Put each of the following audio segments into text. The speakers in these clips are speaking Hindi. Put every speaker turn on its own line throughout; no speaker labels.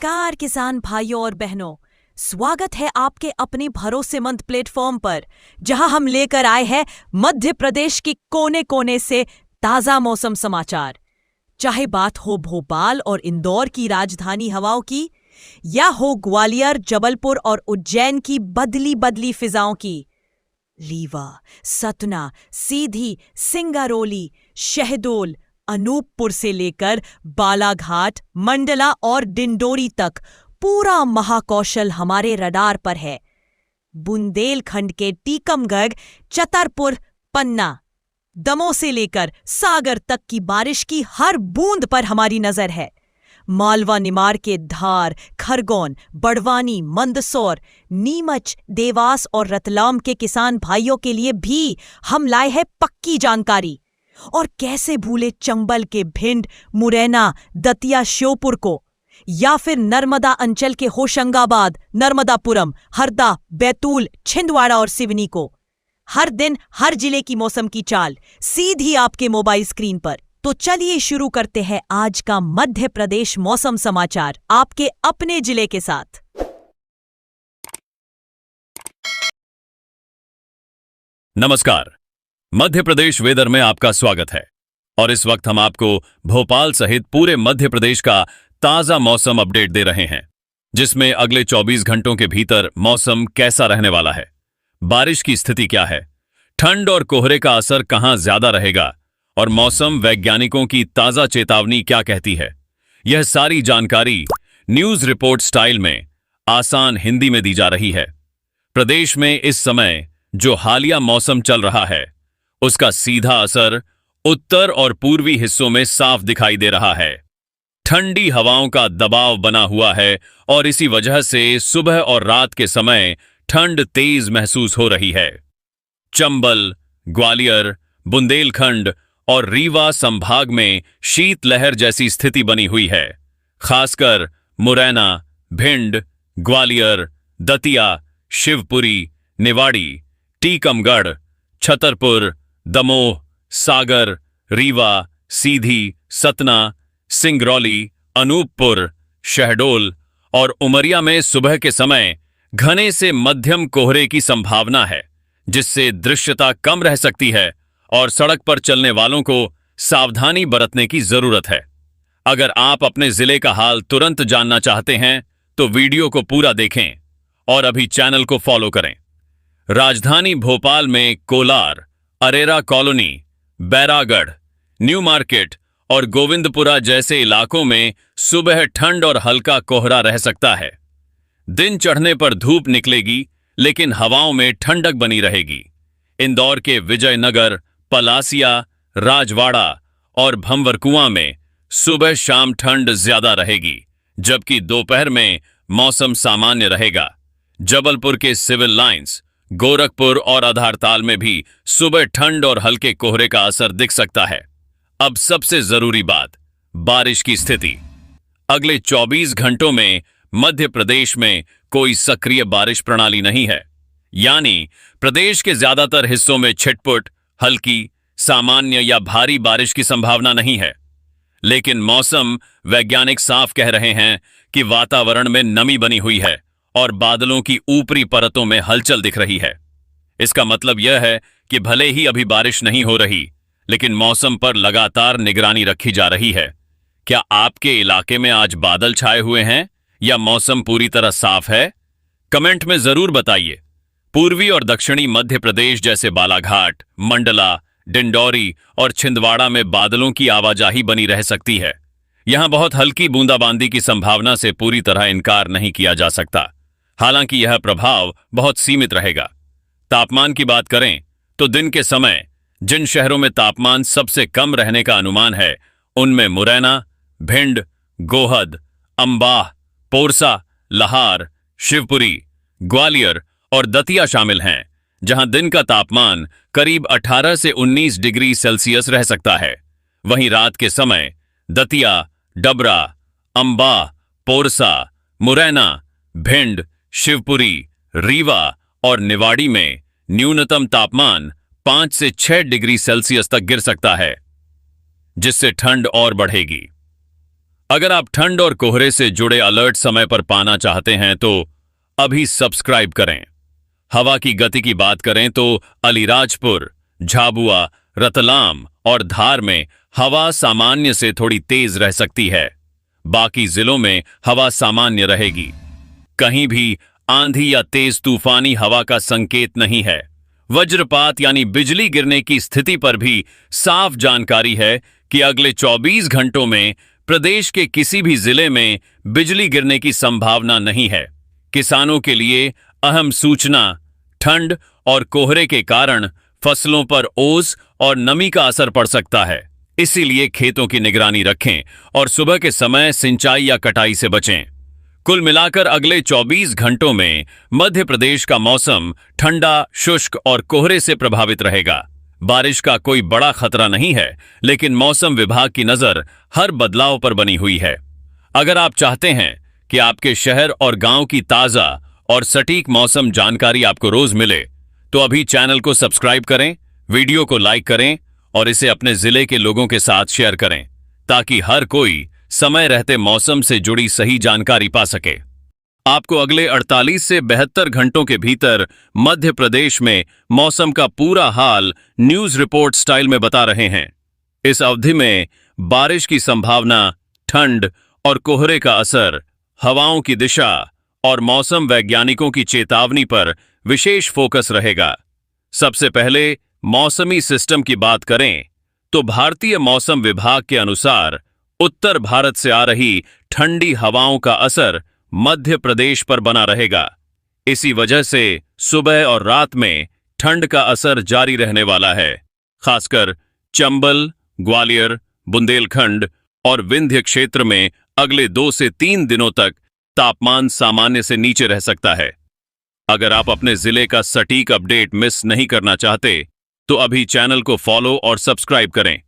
नमस्कार किसान भाइयों और बहनों, स्वागत है आपके अपने भरोसेमंद प्लेटफॉर्म पर, जहां हम लेकर आए हैं मध्य प्रदेश की कोने कोने से ताजा मौसम समाचार। चाहे बात हो भोपाल और इंदौर की राजधानी हवाओं की, या हो ग्वालियर, जबलपुर और उज्जैन की बदली बदली फिजाओं की। रीवा, सतना, सीधी, सिंगरौली, शहडोल, अनूपपुर से लेकर बालाघाट, मंडला और डिंडोरी तक पूरा महाकौशल हमारे रडार पर है। बुंदेलखंड के टीकमगढ़, छतरपुर, पन्ना, दमोह से लेकर सागर तक की बारिश की हर बूंद पर हमारी नजर है। मालवा निमाड़ के धार, खरगोन, बड़वानी, मंदसौर, नीमच, देवास और रतलाम के किसान भाइयों के लिए भी हम लाए हैं पक्की जानकारी। और कैसे भूले चंबल के भिंड, मुरैना, दतिया, श्योपुर को, या फिर नर्मदा अंचल के होशंगाबाद, नर्मदापुरम, हरदा, बैतूल, छिंदवाड़ा और सिवनी को। हर दिन हर जिले की मौसम की चाल सीधी आपके मोबाइल स्क्रीन पर। तो चलिए शुरू करते हैं आज का मध्य प्रदेश मौसम समाचार आपके अपने जिले के साथ।
नमस्कार, मध्य प्रदेश वेदर में आपका स्वागत है। और इस वक्त हम आपको भोपाल सहित पूरे मध्य प्रदेश का ताजा मौसम अपडेट दे रहे हैं, जिसमें अगले 24 घंटों के भीतर मौसम कैसा रहने वाला है, बारिश की स्थिति क्या है, ठंड और कोहरे का असर कहां ज्यादा रहेगा और मौसम वैज्ञानिकों की ताजा चेतावनी क्या कहती है। यह सारी जानकारी न्यूज रिपोर्ट स्टाइल में आसान हिंदी में दी जा रही है। प्रदेश में इस समय जो हालिया मौसम चल रहा है, उसका सीधा असर उत्तर और पूर्वी हिस्सों में साफ दिखाई दे रहा है। ठंडी हवाओं का दबाव बना हुआ है और इसी वजह से सुबह और रात के समय ठंड तेज महसूस हो रही है। चंबल, ग्वालियर, बुंदेलखंड और रीवा संभाग में शीतलहर जैसी स्थिति बनी हुई है। खासकर मुरैना, भिंड, ग्वालियर, दतिया, शिवपुरी, निवाड़ी, टीकमगढ़, छतरपुर, दमोह, सागर, रीवा, सीधी, सतना, सिंगरौली, अनूपपुर, शहडोल और उमरिया में सुबह के समय घने से मध्यम कोहरे की संभावना है, जिससे दृश्यता कम रह सकती है और सड़क पर चलने वालों को सावधानी बरतने की जरूरत है। अगर आप अपने जिले का हाल तुरंत जानना चाहते हैं तो वीडियो को पूरा देखें और अभी चैनल को फॉलो करें। राजधानी भोपाल में Kolar, Arera colony, Bairagarh, new market और गोविंदपुरा जैसे इलाकों में सुबह ठंड और हल्का कोहरा रह सकता है। दिन चढ़ने पर धूप निकलेगी, लेकिन हवाओं में ठंडक बनी रहेगी। इंदौर के विजयनगर, पलासिया, राजवाड़ा और भंवरकुआं में सुबह शाम ठंड ज्यादा रहेगी, जबकि दोपहर में मौसम सामान्य रहेगा। जबलपुर के सिविल लाइंस, गोरखपुर और आधारताल में भी सुबह ठंड और हल्के कोहरे का असर दिख सकता है। अब सबसे जरूरी बात, बारिश की स्थिति। अगले 24 घंटों में मध्य प्रदेश में कोई सक्रिय बारिश प्रणाली नहीं है, यानी प्रदेश के ज्यादातर हिस्सों में छिटपुट, हल्की, सामान्य या भारी बारिश की संभावना नहीं है। लेकिन मौसम वैज्ञानिक साफ कह रहे हैं कि वातावरण में नमी बनी हुई है और बादलों की ऊपरी परतों में हलचल दिख रही है। इसका मतलब यह है कि भले ही अभी बारिश नहीं हो रही, लेकिन मौसम पर लगातार निगरानी रखी जा रही है। क्या आपके इलाके में आज बादल छाए हुए हैं या मौसम पूरी तरह साफ है? कमेंट में जरूर बताइए। पूर्वी और दक्षिणी मध्य प्रदेश जैसे बालाघाट, मंडला, डिंडौरी और छिंदवाड़ा में बादलों की आवाजाही बनी रह सकती है। यहां बहुत हल्की बूंदाबांदी की संभावना से पूरी तरह इनकार नहीं किया जा सकता। हालांकि यह प्रभाव बहुत सीमित रहेगा। तापमान की बात करें तो दिन के समय जिन शहरों में तापमान सबसे कम रहने का अनुमान है, उनमें मुरैना, भिंड, गोहद, अंबाह, पोरसा, लहार, शिवपुरी, ग्वालियर और दतिया शामिल हैं, जहां दिन का तापमान करीब 18 से 19 डिग्री सेल्सियस रह सकता है। वहीं रात के समय दतिया, डबरा, अंबाह, पोरसा, मुरैना, भिंड, शिवपुरी, रीवा और निवाड़ी में न्यूनतम तापमान 5 से 6 डिग्री सेल्सियस तक गिर सकता है, जिससे ठंड और बढ़ेगी। अगर आप ठंड और कोहरे से जुड़े अलर्ट समय पर पाना चाहते हैं तो अभी सब्सक्राइब करें। हवा की गति की बात करें तो अलीराजपुर, झाबुआ, रतलाम और धार में हवा सामान्य से थोड़ी तेज रह सकती है। बाकी जिलों में हवा सामान्य रहेगी। कहीं भी आंधी या तेज तूफानी हवा का संकेत नहीं है। वज्रपात यानी बिजली गिरने की स्थिति पर भी साफ जानकारी है कि अगले 24 घंटों में प्रदेश के किसी भी जिले में बिजली गिरने की संभावना नहीं है। किसानों के लिए अहम सूचना, ठंड और कोहरे के कारण फसलों पर ओस और नमी का असर पड़ सकता है। इसीलिए खेतों की निगरानी रखें और सुबह के समय सिंचाई या कटाई से बचें। कुल मिलाकर अगले 24 घंटों में मध्य प्रदेश का मौसम ठंडा, शुष्क और कोहरे से प्रभावित रहेगा। बारिश का कोई बड़ा खतरा नहीं है, लेकिन मौसम विभाग की नजर हर बदलाव पर बनी हुई है। अगर आप चाहते हैं कि आपके शहर और गांव की ताजा और सटीक मौसम जानकारी आपको रोज मिले, तो अभी चैनल को सब्सक्राइब करें, वीडियो को लाइक करें और इसे अपने जिले के लोगों के साथ शेयर करें, ताकि हर कोई समय रहते मौसम से जुड़ी सही जानकारी पा सके। आपको अगले 48 से 72 घंटों के भीतर मध्य प्रदेश में मौसम का पूरा हाल न्यूज रिपोर्ट स्टाइल में बता रहे हैं। इस अवधि में बारिश की संभावना, ठंड और कोहरे का असर, हवाओं की दिशा और मौसम वैज्ञानिकों की चेतावनी पर विशेष फोकस रहेगा। सबसे पहले मौसमी सिस्टम की बात करें तो भारतीय मौसम विभाग के अनुसार उत्तर भारत से आ रही ठंडी हवाओं का असर मध्य प्रदेश पर बना रहेगा। इसी वजह से सुबह और रात में ठंड का असर जारी रहने वाला है। खासकर चंबल, ग्वालियर, बुंदेलखंड और विंध्य क्षेत्र में अगले 2 से 3 दिनों तक तापमान सामान्य से नीचे रह सकता है। अगर आप अपने जिले का सटीक अपडेट मिस नहीं करना चाहते तो अभी चैनल को फॉलो और सब्सक्राइब करें।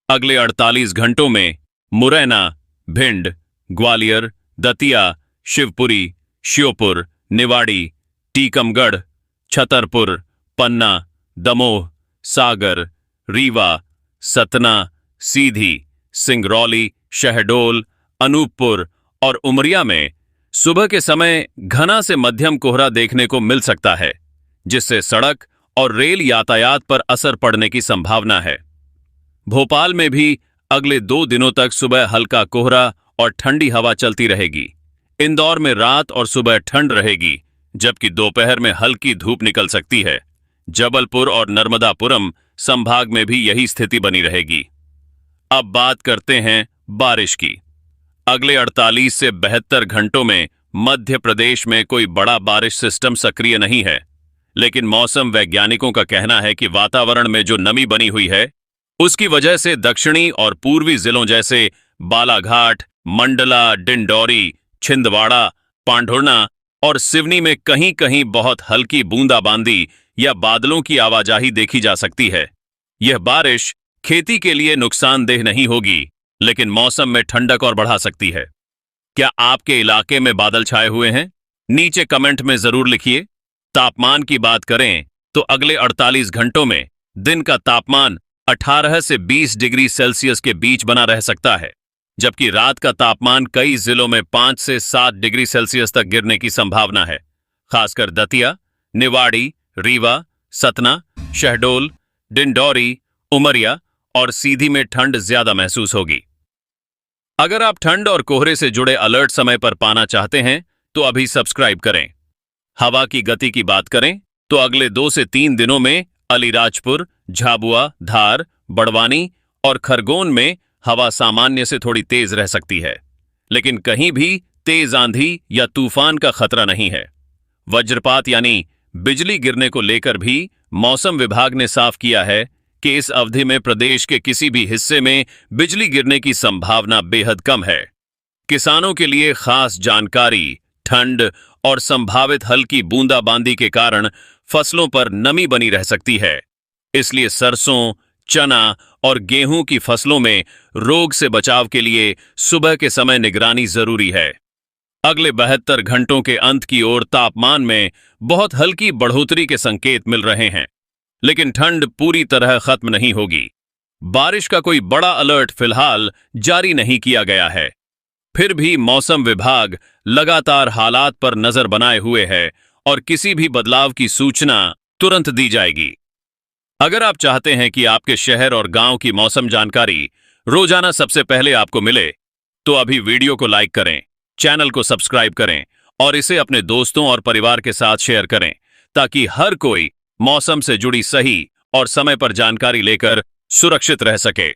अगले 48 घंटों में मुरैना, भिंड, ग्वालियर, दतिया, शिवपुरी, श्योपुर, निवाड़ी, टीकमगढ़, छतरपुर, पन्ना, दमोह, सागर, रीवा, सतना, सीधी, सिंगरौली, शहडोल, अनूपपुर और उमरिया में सुबह के समय घना से मध्यम कोहरा देखने को मिल सकता है, जिससे सड़क और रेल यातायात पर असर पड़ने की संभावना है। भोपाल में भी अगले 2 दिनों तक सुबह हल्का कोहरा और ठंडी हवा चलती रहेगी। इंदौर में रात और सुबह ठंड रहेगी, जबकि दोपहर में हल्की धूप निकल सकती है। जबलपुर और नर्मदापुरम संभाग में भी यही स्थिति बनी रहेगी। अब बात करते हैं बारिश की। अगले 48 से 72 घंटों में मध्य प्रदेश में कोई बड़ा बारिश सिस्टम सक्रिय नहीं है, लेकिन मौसम वैज्ञानिकों का कहना है कि वातावरण में जो नमी बनी हुई है, उसकी वजह से दक्षिणी और पूर्वी जिलों जैसे बालाघाट, मंडला, डिंडौरी, छिंदवाड़ा, पांढुर्णा और सिवनी में कहीं कहीं बहुत हल्की बूंदाबांदी या बादलों की आवाजाही देखी जा सकती है। यह बारिश खेती के लिए नुकसानदेह नहीं होगी, लेकिन मौसम में ठंडक और बढ़ा सकती है। क्या आपके इलाके में बादल छाए हुए हैं? नीचे कमेंट में जरूर लिखिए। तापमान की बात करें तो अगले 48 घंटों में दिन का तापमान 18 से 20 डिग्री सेल्सियस के बीच बना रह सकता है, जबकि रात का तापमान कई जिलों में 5 से 7 डिग्री सेल्सियस तक गिरने की संभावना है। खासकर दतिया, निवाड़ी, रीवा, सतना, शहडोल, डिंडौरी, उमरिया और सीधी में ठंड ज्यादा महसूस होगी। अगर आप ठंड और कोहरे से जुड़े अलर्ट समय पर पाना चाहते हैं तो अभी सब्सक्राइब करें। हवा की गति की बात करें तो अगले 2 से 3 दिनों में अलीराजपुर, झाबुआ, धार, बड़वानी और खरगोन में हवा सामान्य से थोड़ी तेज रह सकती है, लेकिन कहीं भी तेज आंधी या तूफान का खतरा नहीं है। वज्रपात यानी बिजली गिरने को लेकर भी मौसम विभाग ने साफ किया है कि इस अवधि में प्रदेश के किसी भी हिस्से में बिजली गिरने की संभावना बेहद कम है। किसानों के लिए खास जानकारी, ठंड और संभावित हल्की बूंदाबांदी के कारण फसलों पर नमी बनी रह सकती है। इसलिए सरसों, चना और गेहूं की फसलों में रोग से बचाव के लिए सुबह के समय निगरानी जरूरी है। अगले 72 घंटों के अंत की ओर तापमान में बहुत हल्की बढ़ोतरी के संकेत मिल रहे हैं, लेकिन ठंड पूरी तरह खत्म नहीं होगी। बारिश का कोई बड़ा अलर्ट फिलहाल जारी नहीं किया गया है। फिर भी मौसम विभाग लगातार हालात पर नजर बनाए हुए है और किसी भी बदलाव की सूचना तुरंत दी जाएगी। अगर आप चाहते हैं कि आपके शहर और गांव की मौसम जानकारी रोजाना सबसे पहले आपको मिले, तो अभी वीडियो को लाइक करें, चैनल को सब्सक्राइब करें और इसे अपने दोस्तों और परिवार के साथ शेयर करें, ताकि हर कोई मौसम से जुड़ी सही और समय पर जानकारी लेकर सुरक्षित रह सके।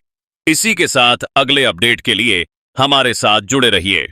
इसी के साथ अगले अपडेट के लिए हमारे साथ जुड़े रहिए।